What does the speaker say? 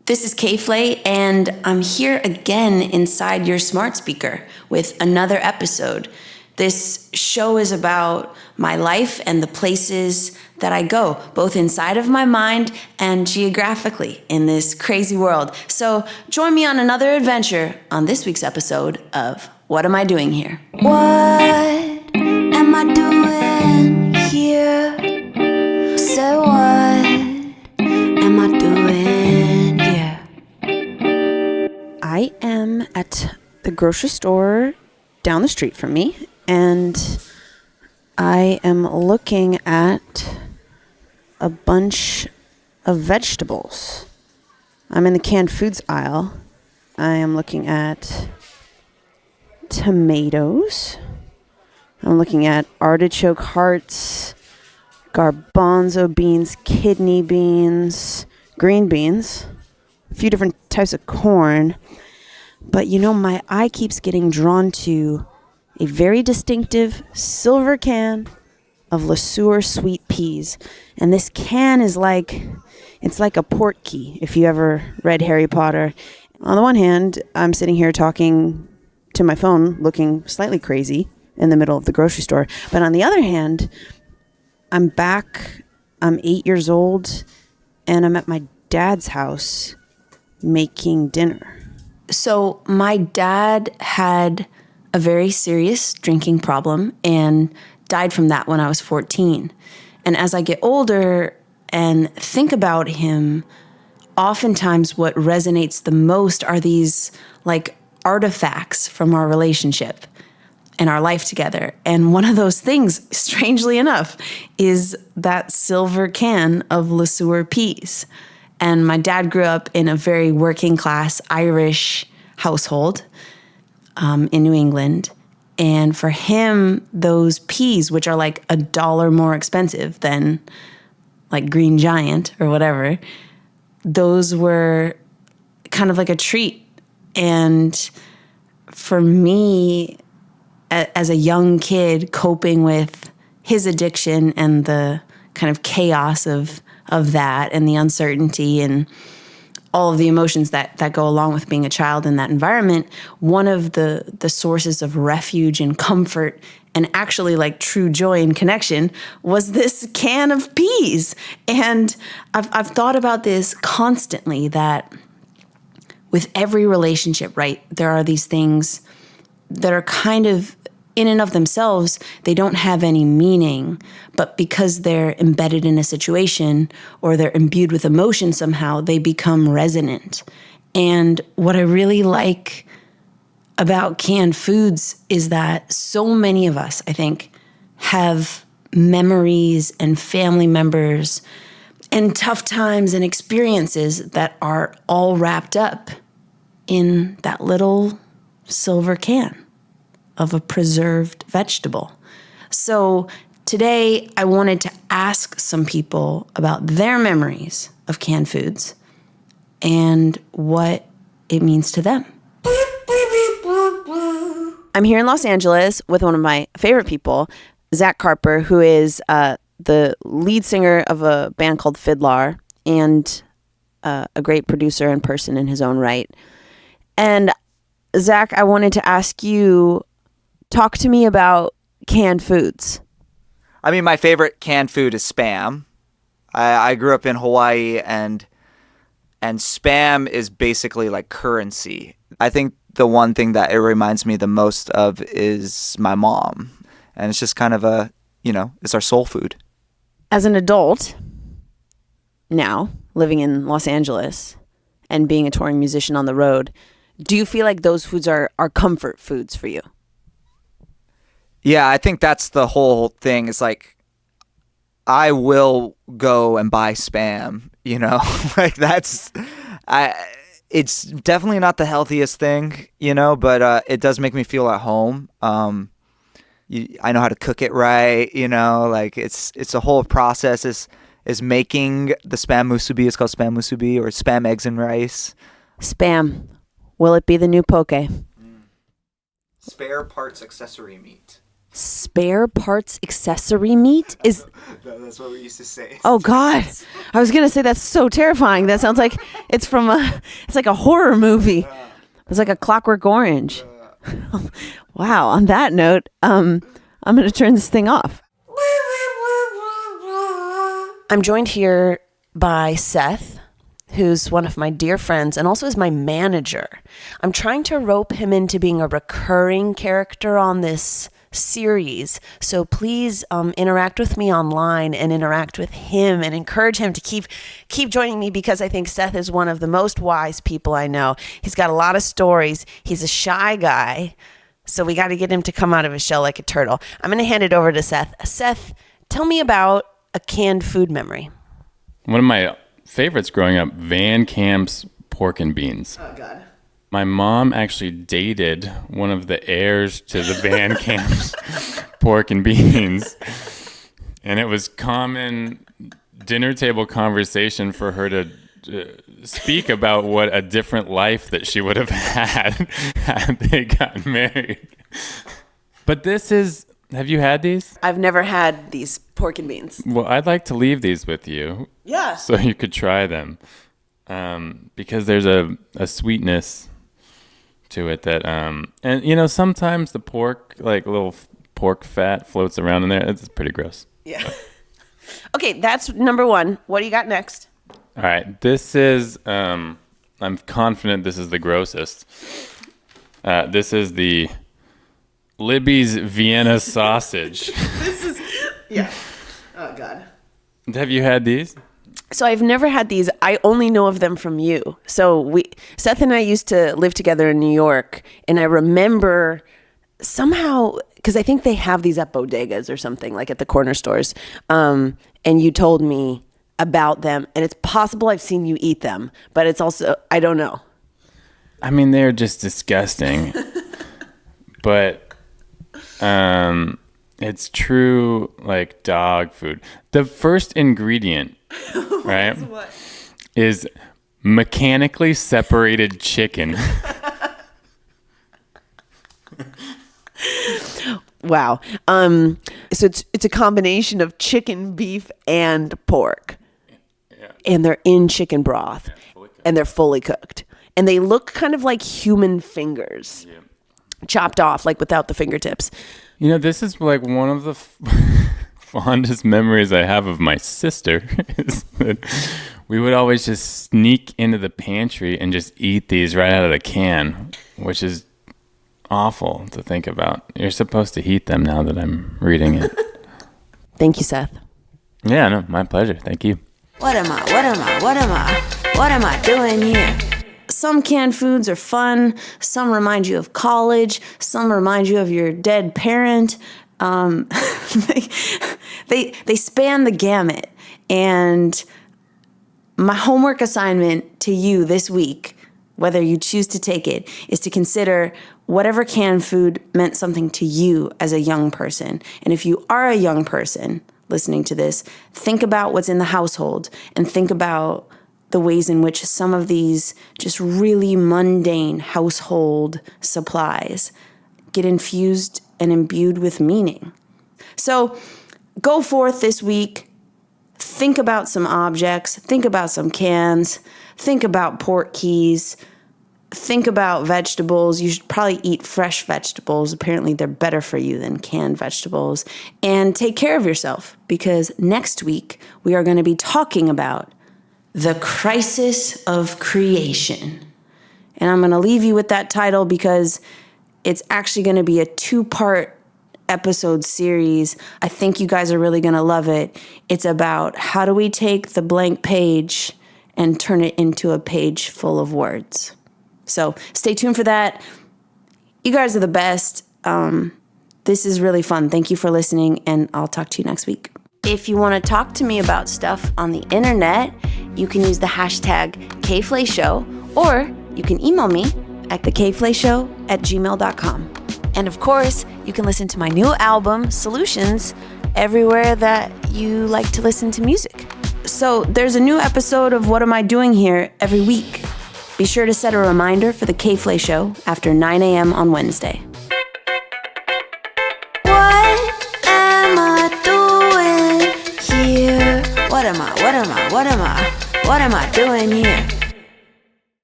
This is K.Flay, and I'm here again inside your smart speaker with another episode. This show is about my life and the places that I go, both inside of my mind and geographically in this crazy world. So join me on another adventure on this week's episode of What Am I Doing Here? What am I doing here? Say what am I doing here? I am at the grocery store down the street from me, and I am looking at a bunch of vegetables. I'm in the canned foods aisle. I am looking at tomatoes. I'm looking at artichoke hearts, garbanzo beans, kidney beans, green beans, a few different types of corn. But my eye keeps getting drawn to a very distinctive silver can of Le Sueur sweet peas. And this can is it's like a port key, if you ever read Harry Potter. On the one hand, I'm sitting here talking to my phone, looking slightly crazy in the middle of the grocery store. But on the other hand, I'm back, I'm 8 years old, and I'm at my dad's house making dinner. So my dad had a very serious drinking problem and died from that when I was 14. And as I get older and think about him, oftentimes what resonates the most are these artifacts from our relationship and our life together. And one of those things, strangely enough, is that silver can of Le Sueur peas. And my dad grew up in a very working class Irish household in New England. And for him, those peas, which are $1 more expensive than Green Giant or whatever, those were kind of like a treat. And for me, as a young kid, coping with his addiction and the kind of chaos of that and the uncertainty and all of the emotions that go along with being a child in that environment, one of the sources of refuge and comfort and actually true joy and connection was this can of peas. And I've thought about this constantly, that with every relationship, right, there are these things that are kind of in and of themselves, they don't have any meaning, but because they're embedded in a situation or they're imbued with emotion somehow, they become resonant. And what I really like about canned foods is that so many of us, I think, have memories and family members and tough times and experiences that are all wrapped up in that little silver can of a preserved vegetable. So today I wanted to ask some people about their memories of canned foods and what it means to them. I'm here in Los Angeles with one of my favorite people, Zach Carper, who is the lead singer of a band called Fiddlar and a great producer and person in his own right. And Zach, I wanted to ask you, talk to me about canned foods. I mean, my favorite canned food is Spam. I grew up in Hawaii, and Spam is basically like currency. I think the one thing that it reminds me the most of is my mom. And it's just kind of it's our soul food. As an adult, now, living in Los Angeles and being a touring musician on the road, do you feel like those foods are comfort foods for you? Yeah, I think that's the whole thing. It's I will go and buy Spam, it's definitely not the healthiest thing, but it does make me feel at home. I know how to cook it right, it's a whole process is making the Spam musubi. It's called Spam musubi, or Spam eggs and rice. Spam. Will it be the new poke? Spare parts accessory meat. spare parts accessory meat is. That's what we used to say. Oh God, I was gonna say that's so terrifying. That sounds like it's like a horror movie. It's like a Clockwork Orange. Wow. On that note, I'm gonna turn this thing off. I'm joined here by Seth, who's one of my dear friends and also is my manager. I'm trying to rope him into being a recurring character on this series. So please interact with me online and interact with him and encourage him to keep joining me, because I think Seth is one of the most wise people I know. He's got a lot of stories. He's a shy guy. So we got to get him to come out of his shell like a turtle. I'm going to hand it over to Seth. Seth, tell me about a canned food memory. One of my favorites growing up, Van Camp's pork and beans. Oh, God. My mom actually dated one of the heirs to the Van Camp's pork and beans. And it was common dinner table conversation for her to speak about what a different life that she would have had they got married. But have you had these? I've never had these pork and beans. Well, I'd like to leave these with you. Yeah. So you could try them. Because there's a sweetness to it that, and sometimes the pork, like little pork fat floats around in there. It's pretty gross. Yeah. Okay, that's number one. What do you got next? All right. This is, I'm confident this is the grossest. This is the Libby's Vienna sausage. Yeah. Oh, God. Have you had these? So I've never had these. I only know of them from you. So Seth and I used to live together in New York, and I remember somehow, because I think they have these at bodegas or something, like at the corner stores, and you told me about them, and it's possible I've seen you eat them, but it's also, I don't know. I mean, they're just disgusting. But it's true, like dog food. The first ingredient, right, is mechanically separated chicken. Wow. So it's a combination of chicken, beef, and pork. Yeah. And they're in chicken broth. And they're fully cooked. And they look kind of like human fingers. Yeah. Chopped off, like without the fingertips. This is like one of the fondest memories I have of my sister is that we would always just sneak into the pantry and just eat these right out of the can, which is awful to think about. You're supposed to heat them now that I'm reading it. Thank you, Seth. Yeah, no, my pleasure. Thank you. What am I doing here? Some canned foods are fun. Some remind you of college. Some remind you of your dead parent. They span the gamut. And my homework assignment to you this week, whether you choose to take it, is to consider whatever canned food meant something to you as a young person. And if you are a young person listening to this, think about what's in the household and think about the ways in which some of these just really mundane household supplies get infused and imbued with meaning. So go forth this week, think about some objects, think about some cans, think about port keys, think about vegetables. You should probably eat fresh vegetables. Apparently they're better for you than canned vegetables. And take care of yourself, because next week we are going to be talking about the crisis of creation. And I'm going to leave you with that title because it's actually going to be a 2-part episode series. I think you guys are really going to love it. It's about how do we take the blank page and turn it into a page full of words. So stay tuned for that. You guys are the best. This is really fun. Thank you for listening, and I'll talk to you next week. If you want to talk to me about stuff on the internet, you can use the hashtag K.Flay Show, or you can email me at thekflayshow@gmail.com. And of course, you can listen to my new album, Solutions, everywhere that you like to listen to music. So there's a new episode of What Am I Doing Here every week. Be sure to set a reminder for the K.Flay Show after 9 a.m. on Wednesday. What What am I doing here?